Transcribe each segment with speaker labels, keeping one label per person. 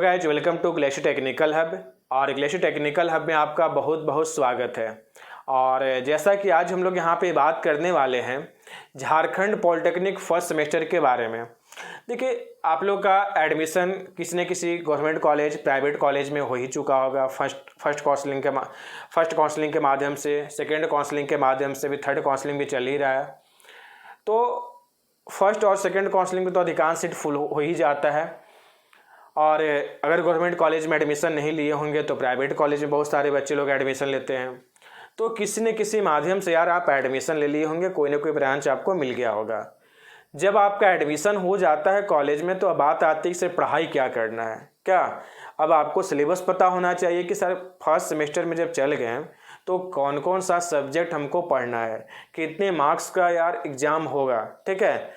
Speaker 1: Guys, welcome to glacier technical hub. और glacier technical hub में आपका बहुत बहुत स्वागत है। और जैसा कि आज हम लोग यहाँ पे बात करने वाले हैं झारखंड पॉलिटेक्निक फर्स्ट सेमेस्टर के बारे में। देखिए, आप लोग का एडमिशन किसी न किसी गवर्नमेंट कॉलेज, प्राइवेट कॉलेज में हो ही चुका होगा। फर्स्ट काउंसलिंग के माध्यम से, सेकेंड काउंसलिंग के माध्यम से, भी थर्ड काउंसलिंग भी चल ही रहा है। तो फर्स्ट और सेकेंड काउंसलिंग में तो अधिकांश सीट फुल हो ही जाता है। और अगर गवर्नमेंट कॉलेज में एडमिशन नहीं लिए होंगे तो प्राइवेट कॉलेज में बहुत सारे बच्चे लोग एडमिशन लेते हैं। तो किसी न किसी माध्यम से यार आप एडमिशन ले लिए होंगे, कोई ना कोई ब्रांच आपको मिल गया होगा। जब आपका एडमिशन हो जाता है कॉलेज में तो अब बात आती है कि सर पढ़ाई क्या करना है। क्या अब आपको सिलेबस पता होना चाहिए कि सर फर्स्ट सेमेस्टर में जब चल गए तो कौन कौन सा सब्जेक्ट हमको पढ़ना है, कितने मार्क्स का यार एग्ज़ाम होगा, ठीक है,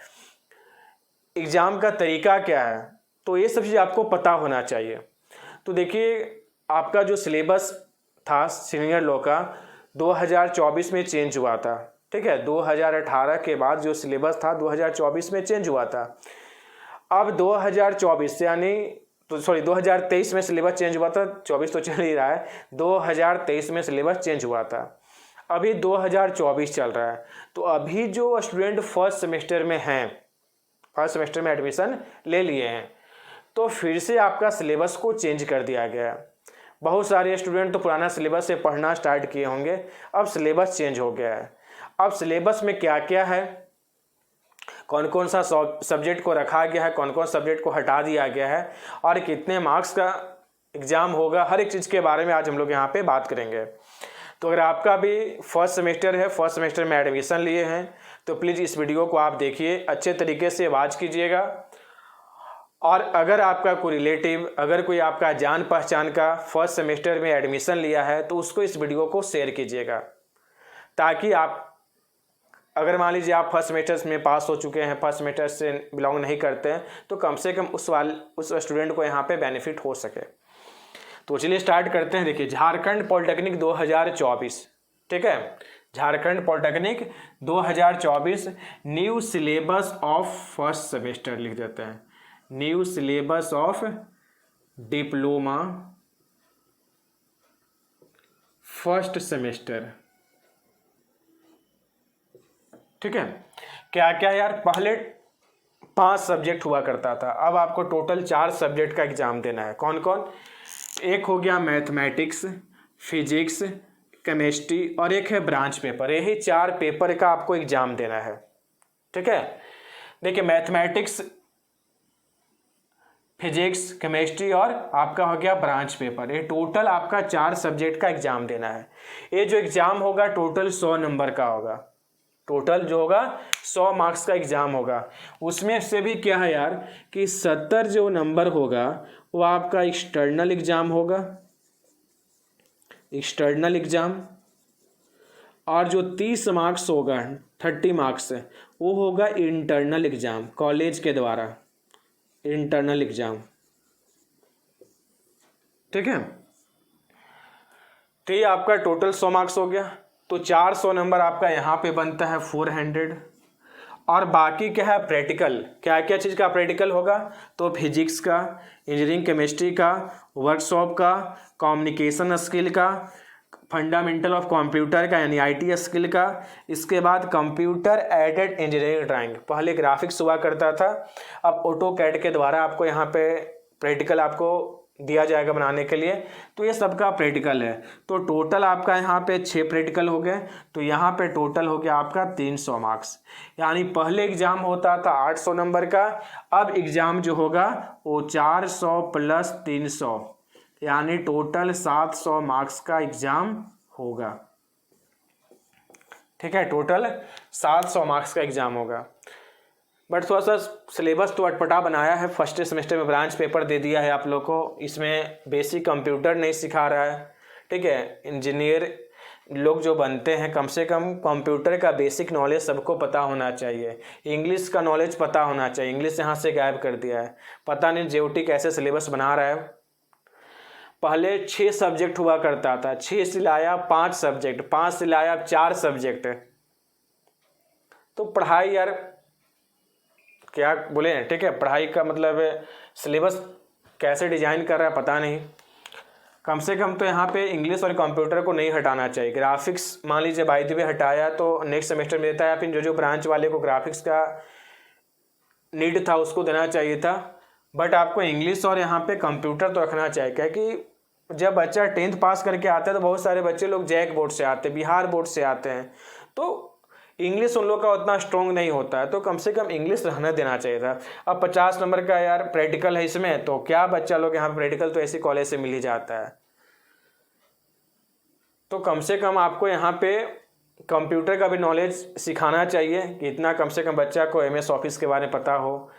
Speaker 1: एग्ज़ाम का तरीका क्या है, तो ये सब चीज़ आपको पता होना चाहिए। तो देखिए, आपका जो सिलेबस था सीनियर लॉ का 2024 में चेंज हुआ था, ठीक है। 2018 के बाद जो सिलेबस था 2024 में चेंज हुआ था। अब 2024 यानी 2023 में सिलेबस चेंज हुआ था, 24 तो चल ही रहा है, 2023 में सिलेबस चेंज हुआ था। अभी 2024 चल रहा है। तो अभी जो स्टूडेंट फर्स्ट सेमेस्टर में हैं, फर्स्ट सेमेस्टर में एडमिशन ले लिए हैं, तो फिर से आपका सिलेबस को चेंज कर दिया गया है। बहुत सारे स्टूडेंट तो पुराना सिलेबस से पढ़ना स्टार्ट किए होंगे, अब सिलेबस चेंज हो गया है। अब सिलेबस में क्या क्या है, कौन कौन सा सब्जेक्ट को रखा गया है, कौन कौन सब्जेक्ट को हटा दिया गया है, और कितने मार्क्स का एग्ज़ाम होगा, हर एक चीज़ के बारे में आज हम लोग यहाँ पे बात करेंगे। तो अगर आपका भी फर्स्ट सेमेस्टर है, फर्स्ट सेमेस्टर में एडमिशन लिए हैं, तो प्लीज़ इस वीडियो को आप देखिए, अच्छे तरीके से वॉच कीजिएगा। और अगर आपका कोई रिलेटिव, अगर कोई आपका जान पहचान का फर्स्ट सेमेस्टर में एडमिशन लिया है तो उसको इस वीडियो को शेयर कीजिएगा, ताकि आप, अगर मान लीजिए आप फर्स्ट सेमेस्टर में पास हो चुके हैं, फर्स्ट सेमेस्टर से बिलोंग नहीं करते हैं, तो कम से कम उस स्टूडेंट को यहाँ पे बेनिफिट हो सके। तो चलिए स्टार्ट करते हैं। देखिए, झारखंड पॉलिटेक्निक 2024, ठीक है, Jharkhand polytechnic 2024 new syllabus of first semester लिख देते हैं, new syllabus of diploma first semester, ठीक है। क्या क्या यार, पहले 5 सब्जेक्ट हुआ करता था, अब आपको टोटल 4 सब्जेक्ट का एग्जाम देना है। कौन कौन? एक हो गया मैथमेटिक्स, फिजिक्स, केमिस्ट्री, और एक है ब्रांच पेपर। यही 4 पेपर का आपको एग्जाम देना है, ठीक है। देखिए, मैथमेटिक्स, फिजिक्स, केमिस्ट्री और आपका हो गया ब्रांच पेपर, ये टोटल आपका 4 सब्जेक्ट का एग्जाम देना है। ये जो एग्जाम होगा टोटल 100 नंबर का होगा, टोटल जो होगा 100 मार्क्स का एग्जाम होगा। उसमें से भी क्या है यार कि 70 जो नंबर होगा वो आपका एक्सटर्नल एग्जाम होगा, एक्सटर्नल एग्जाम, और जो 30 मार्क्स होगा, 30 मार्क्स, वो होगा इंटरनल एग्जाम, कॉलेज के द्वारा इंटरनल एग्जाम, ठीक है। तो ये आपका टोटल 100 मार्क्स हो गया। तो 400 नंबर आपका यहाँ पे बनता है 400। और बाकी क्या है, प्रैक्टिकल, क्या क्या चीज़ का प्रैक्टिकल होगा, तो फिजिक्स का, इंजीनियरिंग केमिस्ट्री का, वर्कशॉप का, कम्युनिकेशन स्किल का, फंडामेंटल ऑफ कंप्यूटर का यानी आईटी स्किल का, इसके बाद कंप्यूटर एडेड इंजीनियरिंग ड्राइंग, पहले ग्राफिक्स हुआ करता था, अब ऑटोकैड के द्वारा आपको यहाँ पे प्रैक्टिकल आपको दिया जाएगा बनाने के लिए। तो ये सबका प्रैक्टिकल है। तो टोटल आपका यहाँ पे 6 प्रैक्टिकल हो गए, तो यहाँ पे टोटल हो गया आपका 300 मार्क्स। यानी पहले एग्जाम होता था 800 नंबर का, अब एग्जाम जो होगा वो 400 प्लस 300 यानी टोटल 700 मार्क्स का एग्जाम होगा, ठीक है। टोटल 700 मार्क्स का एग्जाम होगा। बट थोड़ा सा सिलेबस तो अटपटा बनाया है। फर्स्ट सेमेस्टर में ब्रांच पेपर दे दिया है आप लोग को, इसमें बेसिक कंप्यूटर नहीं सिखा रहा है, ठीक है। इंजीनियर लोग जो बनते हैं, कम से कम कंप्यूटर का बेसिक नॉलेज सबको पता होना चाहिए। इंग्लिश का नॉलेज पता होना चाहिए, इंग्लिश यहाँ से गायब कर दिया है। पता नहीं जेओटी कैसे सिलेबस बना रहा है। पहले 6 सब्जेक्ट हुआ करता था, 6 से लाया 5 सब्जेक्ट, 5 से लाया 4 सब्जेक्ट। तो पढ़ाई यार क्या बोले, ठीक है, पढ़ाई का मतलब सिलेबस कैसे डिज़ाइन कर रहा है पता नहीं। कम से कम तो यहाँ पे इंग्लिश और कंप्यूटर को नहीं हटाना चाहिए। ग्राफिक्स मान लीजिए बाय द वे हटाया तो नेक्स्ट सेमेस्टर में देता है, फिर जो ब्रांच वाले को ग्राफिक्स का नीड था उसको देना चाहिए था। बट आपको इंग्लिश और यहाँ पे कंप्यूटर तो रखना चाहिए, क्योंकि जब बच्चा 10th पास करके आता है तो बहुत सारे बच्चे लोग जैक बोर्ड से आते हैं, बिहार बोर्ड से आते हैं, तो इंग्लिश उन लोग का उतना स्ट्रॉन्ग नहीं होता है, तो कम से कम इंग्लिश रहने देना चाहिए था। अब 50 नंबर का यार प्रैक्टिकल है इसमें, तो क्या बच्चा लोग यहाँ पे प्रैक्टिकल तो ऐसी कॉलेज से मिल ही जाता है। तो कम से कम आपको यहाँ पे कंप्यूटर का भी नॉलेज सिखाना चाहिए कि इतना कम से कम बच्चा को MS ऑफिस के बारे में पता हो।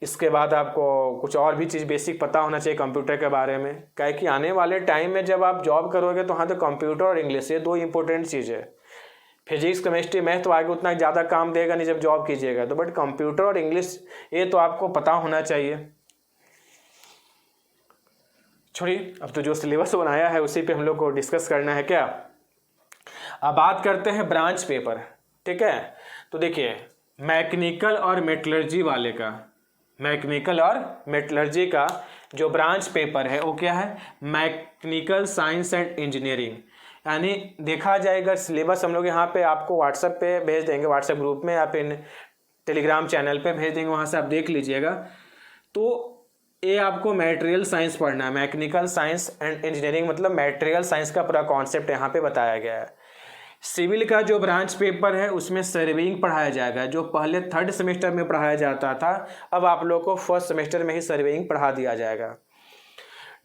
Speaker 1: इसके बाद आपको कुछ और भी चीज़ बेसिक पता होना चाहिए कंप्यूटर के बारे में, क्या कि आने वाले टाइम में जब आप जॉब करोगे तो हाँ तो कंप्यूटर और इंग्लिश ये दो इंपॉर्टेंट चीज़ है। फिजिक्स केमिस्ट्री मैथ तो आगे उतना ज़्यादा काम देगा नहीं जब जॉब कीजिएगा तो, बट कंप्यूटर और इंग्लिश ये तो आपको पता होना चाहिए। छोड़िए, अब तो जो सिलेबस बनाया है उसी पे हम लोग को डिस्कस करना है क्या। अब बात करते हैं ब्रांच पेपर, ठीक है। तो देखिए मैकेनिकल और मेटलर्जी वाले का, मैकेनिकल और मेटलर्जी का जो ब्रांच पेपर है वो क्या है, मैकेनिकल साइंस एंड इंजीनियरिंग। यानी देखा जाएगा सिलेबस हम लोग यहाँ पे आपको व्हाट्सएप पे भेज देंगे, व्हाट्सएप ग्रुप में या फिर टेलीग्राम चैनल पे भेज देंगे, वहाँ से आप देख लीजिएगा। तो ये आपको मटेरियल साइंस पढ़ना है, मैकेनिकल साइंस एंड इंजीनियरिंग मतलब मटेरियल साइंस का पूरा कॉन्सेप्ट यहाँ पे बताया गया है। सिविल का जो ब्रांच पेपर है उसमें सर्वेइंग पढ़ाया जाएगा, जो पहले 3rd सेमेस्टर में पढ़ाया जाता था अब आप लोग को 1st सेमेस्टर में ही सर्वेइंग पढ़ा दिया जाएगा।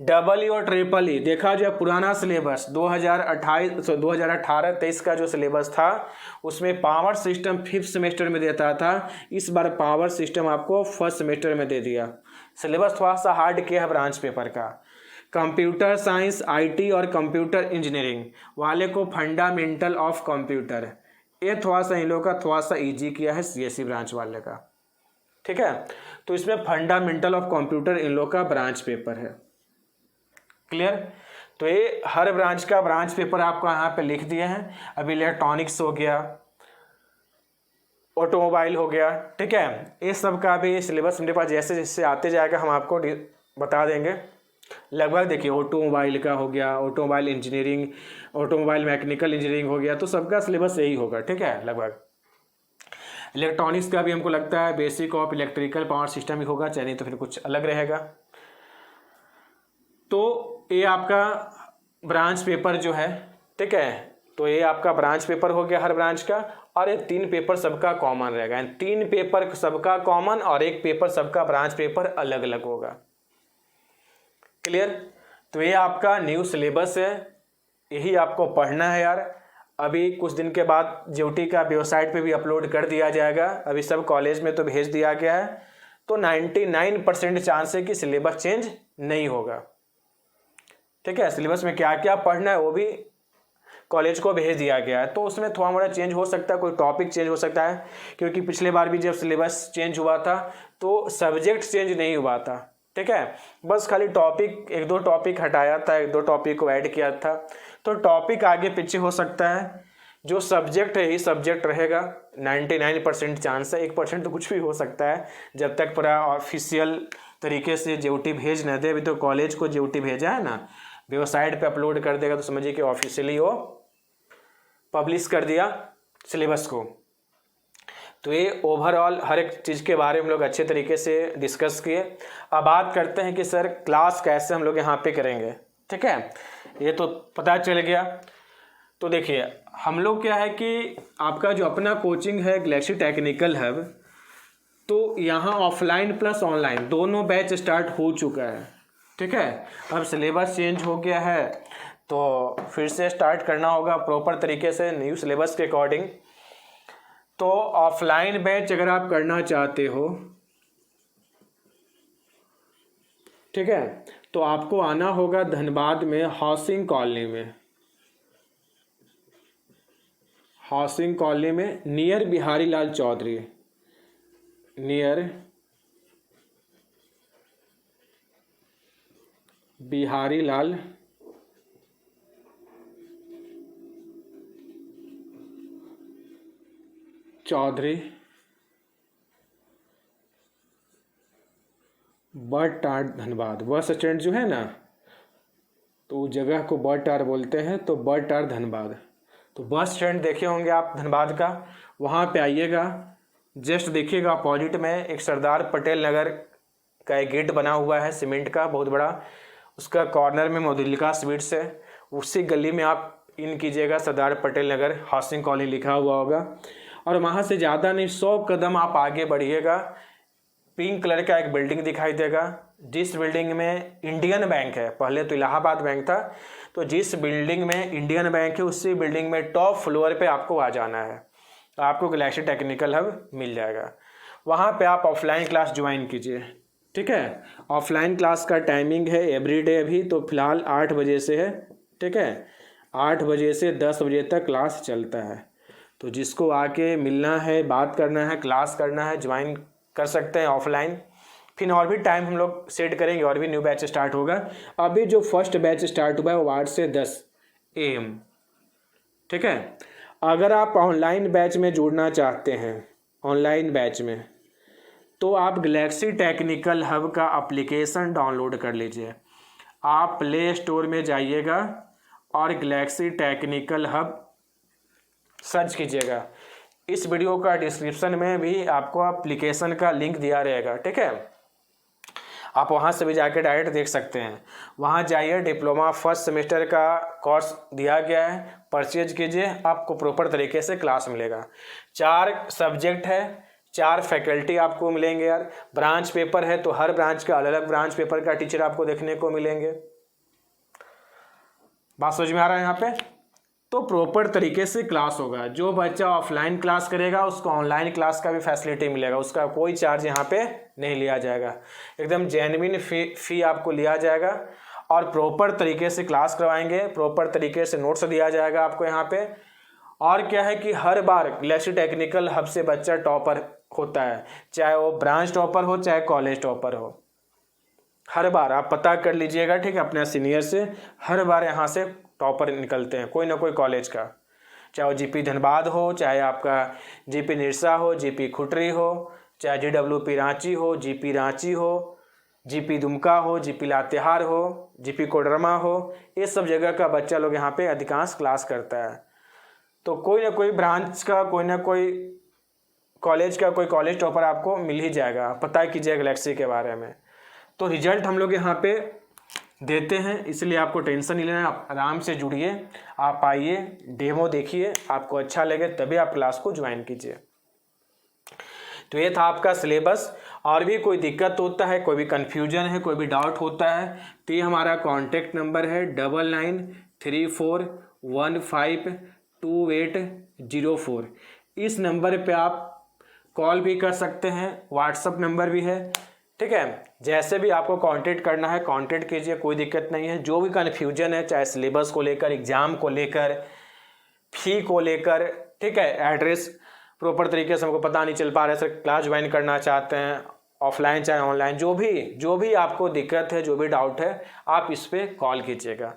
Speaker 1: EE और EEE देखा जाए पुराना सिलेबस 2018-23 का जो सिलेबस था उसमें पावर सिस्टम 5th सेमेस्टर में देता था, इस बार पावर सिस्टम आपको 1st सेमेस्टर में दे दिया। सिलेबस थोड़ा सा हार्ड किया है ब्रांच पेपर का। कंप्यूटर साइंस IT और कंप्यूटर इंजीनियरिंग वाले को फंडामेंटल ऑफ कंप्यूटर, ये थोड़ा सा इन लोगों का थोड़ा सा ईजी किया है CSE ब्रांच वाले का, ठीक है। तो इसमें फंडामेंटल ऑफ कंप्यूटर इन लोगों का ब्रांच पेपर है, क्लियर। तो ये हर ब्रांच का ब्रांच पेपर आपको यहाँ पे लिख दिए हैं। अभी इलेक्ट्रॉनिक्स हो गया, ऑटोमोबाइल हो गया, ठीक है, ये सब का भी सिलेबस मेरे पास जैसे जैसे आते जाएगा हम आपको बता देंगे। लगभग देखिए ऑटोमोबाइल का हो गया, automobile engineering, automobile mechanical engineering हो गया, तो सबका सिलेबस यही होगा, ठीक है। लगभग इलेक्ट्रॉनिक्स का भी हमको लगता है basic of electrical power system ही होगा, चाहे नहीं तो फिर कुछ अलग रहेगा। तो ये आपका ब्रांच पेपर जो है, ठीक है, तो ये आपका ब्रांच पेपर हो गया हर ब्रांच का, और ये 3 पेपर सबका कॉमन रहेगा। 3 पेपर सबका कॉमन और 1 पेपर सबका ब्रांच पेपर अलग अलग होगा, क्लियर। तो ये आपका न्यू सिलेबस है, यही आपको पढ़ना है यार। अभी कुछ दिन के बाद ज्योटी का वेबसाइट पे भी अपलोड कर दिया जाएगा, अभी सब कॉलेज में तो भेज दिया गया है। तो 99% चांस है कि सिलेबस चेंज नहीं होगा, ठीक है। सिलेबस में क्या क्या पढ़ना है वो भी कॉलेज को भेज दिया गया है, तो उसमें थोड़ा मोड़ा चेंज हो सकता है, कोई टॉपिक चेंज हो सकता है, क्योंकि पिछले बार भी जब सिलेबस चेंज हुआ था तो सब्जेक्ट चेंज नहीं हुआ था, ठीक है। बस खाली टॉपिक 1-2 टॉपिक हटाया था, 1-2 टॉपिक को ऐड किया था, तो टॉपिक आगे पीछे हो सकता है। जो सब्जेक्ट है यही सब्जेक्ट रहेगा, 99% चांस है, 1% तो कुछ भी हो सकता है, जब तक पूरा ऑफिशियल तरीके से ज्योटी भेज न दे। अभी तो कॉलेज को ज्योटी भेजा है ना, वेबसाइट पे अपलोड कर देगा तो समझिए कि ऑफिशियली वो पब्लिश कर दिया सिलेबस को। तो ये ओवरऑल हर एक चीज़ के बारे में हम लोग अच्छे तरीके से डिस्कस किए। अब बात करते हैं कि सर क्लास कैसे हम लोग यहाँ पे करेंगे, ठीक है, ये तो पता चल गया। तो देखिए हम लोग क्या है कि आपका जो अपना कोचिंग है गैलेक्सी टेक्निकल हब, तो यहाँ ऑफलाइन प्लस ऑनलाइन दोनों बैच स्टार्ट हो चुका है, ठीक है। अब सिलेबस चेंज हो गया है तो फिर से स्टार्ट करना होगा प्रॉपर तरीके से न्यू सिलेबस के अकॉर्डिंग। तो ऑफलाइन बैच अगर आप करना चाहते हो, ठीक है, तो आपको आना होगा धनबाद में हाउसिंग कॉलोनी में, हाउसिंग कॉलोनी में नियर बिहारी लाल चौधरी, नियर बिहारी लाल चौधरी बट टार धनबाद, बस स्टैंड जो है ना, तो उस जगह को बट टार बोलते हैं, तो बट टार धनबाद। तो बस स्टैंड देखे होंगे आप धनबाद का, वहाँ पे आइएगा, जस्ट देखिएगा अपोजिट में एक सरदार पटेल नगर का एक गेट बना हुआ है सीमेंट का बहुत बड़ा, उसका कॉर्नर में मधुलिका स्वीट्स है, उसी गली में आप इन कीजिएगा, सरदार पटेल नगर हाउसिंग कॉलोनी लिखा हुआ होगा, और वहाँ से ज़्यादा नहीं 100 कदम आप आगे बढ़िएगा, पिंक कलर का एक बिल्डिंग दिखाई देगा, जिस बिल्डिंग में इंडियन बैंक है, पहले तो इलाहाबाद बैंक था, तो जिस बिल्डिंग में इंडियन बैंक है उसी बिल्डिंग में टॉप फ्लोर पे आपको आ जाना है, तो आपको गैलेक्सी टेक्निकल हब मिल जाएगा। वहाँ पे आप ऑफलाइन क्लास ज्वाइन कीजिए, ठीक है। ऑफलाइन क्लास का टाइमिंग है एवरीडे, अभी तो फिलहाल 8 बजे से है, ठीक है, 8 बजे से 10 बजे तक क्लास चलता है। तो जिसको आके मिलना है, बात करना है, क्लास करना है, ज्वाइन कर सकते हैं ऑफलाइन। फिर और भी टाइम हम लोग सेट करेंगे, और भी न्यू बैच स्टार्ट होगा। अभी जो फर्स्ट बैच स्टार्ट हुआ है वो 8 से 10 AM, ठीक है। अगर आप ऑनलाइन बैच में जुड़ना चाहते हैं, ऑनलाइन बैच में, तो आप गैलेक्सी टेक्निकल हब का एप्लीकेशन डाउनलोड कर लीजिए। आप प्ले स्टोर में जाइएगा और गैलेक्सी टेक्निकल हब सर्च कीजिएगा। इस वीडियो का डिस्क्रिप्शन में भी आपको एप्लीकेशन का लिंक दिया रहेगा, ठीक है, आप वहाँ से भी जाके डायरेक्ट देख सकते हैं। वहाँ जाइए, डिप्लोमा फर्स्ट सेमेस्टर का कोर्स दिया गया है, परचेज कीजिए, आपको प्रॉपर तरीके से क्लास मिलेगा। 4 सब्जेक्ट है, 4 फैकल्टी आपको मिलेंगे यार। ब्रांच पेपर है तो हर ब्रांच का अलग अलग ब्रांच पेपर का टीचर आपको देखने को मिलेंगे। बात समझ में आ रहा है यहाँ पे? तो प्रॉपर तरीके से क्लास होगा। जो बच्चा ऑफलाइन क्लास करेगा उसको ऑनलाइन क्लास का भी फैसिलिटी मिलेगा, उसका कोई चार्ज यहाँ पे नहीं लिया जाएगा, एकदम जेन्युइन फी आपको लिया जाएगा, और प्रॉपर तरीके से क्लास करवाएंगे, प्रॉपर तरीके से नोट्स दिया जाएगा आपको यहाँ पे। और क्या है कि हर बार गैलेक्सी टेक्निकल हब से बच्चा टॉपर होता है, चाहे वो ब्रांच टॉपर हो चाहे कॉलेज टॉपर हो, हर बार आप पता कर लीजिएगा, ठीक है, अपने सीनियर से। हर बार यहाँ से टॉपर निकलते हैं कोई ना कोई कॉलेज का, चाहे वो GP धनबाद हो, चाहे आपका GP निरसा हो, GP खुटरी हो, चाहे GWP रांची हो, GP रांची हो, GP दुमका हो, GP लातेहार हो, GP कोडरमा हो, ये सब जगह का बच्चा लोग यहाँ पे अधिकांश क्लास करता है। तो कोई ना कोई ब्रांच का, कोई ना कोई कॉलेज का, कोई कॉलेज टॉपर आपको मिल ही जाएगा, पता कीजिए गैलेक्सी के बारे में। तो रिजल्ट हम लोग यहाँ पे देते हैं, इसलिए आपको टेंशन नहीं लेना, आप आराम से जुड़िए, आप आइए, डेमो देखिए, आपको अच्छा लगे तभी आप क्लास को ज्वाइन कीजिए। तो ये था आपका सिलेबस। और भी कोई दिक्कत होता है, कोई भी कन्फ्यूजन है, कोई भी डाउट होता है, तो ये हमारा कॉन्टेक्ट नंबर है 9934152804। इस नंबर पे आप कॉल भी कर सकते हैं, व्हाट्सअप नंबर भी है, ठीक है। जैसे भी आपको कांटेक्ट करना है कांटेक्ट कीजिए, कोई दिक्कत नहीं है। जो भी कन्फ्यूजन है, चाहे सिलेबस को लेकर, एग्ज़ाम को लेकर, फी को लेकर, ठीक है, एड्रेस प्रॉपर तरीके से हमको पता नहीं चल पा रहा है, सर क्लास ज्वाइन करना चाहते हैं ऑफलाइन चाहे ऑनलाइन, जो भी आपको दिक्कत है, जो भी डाउट है, आप इस पर कॉल कीजिएगा।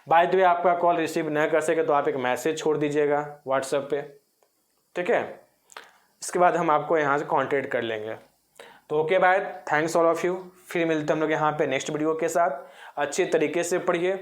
Speaker 1: बाय द वे आपका कॉल रिसीव न कर सके तो आप एक मैसेज छोड़ दीजिएगा व्हाट्सएप पे, ठीक है। इसके बाद हम आपको यहाँ से कांटेक्ट कर लेंगे। तो okay bye, thanks all of you. फिर मिलते हैं हम लोग यहाँ पे नेक्स्ट वीडियो के साथ। अच्छे तरीके से पढ़िए,